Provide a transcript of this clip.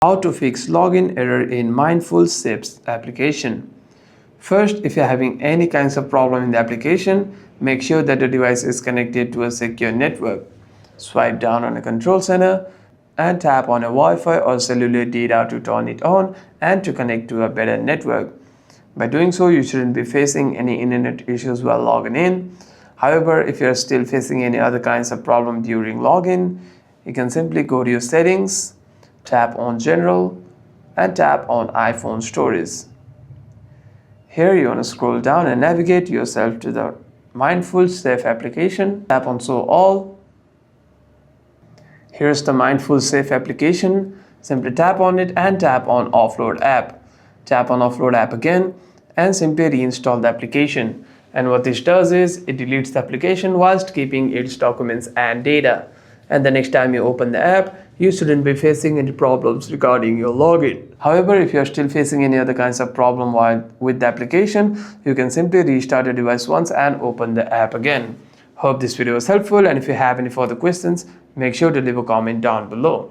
How to fix login error in Mindful Steps application. First, if you're having any kinds of problem in the application, make sure that the device is connected to a secure network. Swipe down on a control center and tap on a Wi-Fi or cellular data to turn it on and to connect to a better network. By doing so, you shouldn't be facing any internet issues while logging in. However, if you're still facing any other kinds of problem during login, you can simply go to your settings, tap on General and tap on iPhone Storage. Here you want to scroll down and navigate yourself to the Mindful Safe application. Tap on Show All. Here's the Mindful Safe application. Simply tap on it and tap on Offload App. Tap on Offload App again and simply reinstall the application. And what this does is it deletes the application whilst keeping its documents and data. And the next time you open the app, you shouldn't be facing any problems regarding your login. However, if you're still facing any other kinds of problem with the application, you can simply restart your device once and open the app again. Hope this video was helpful, and if you have any further questions, make sure to leave a comment down below.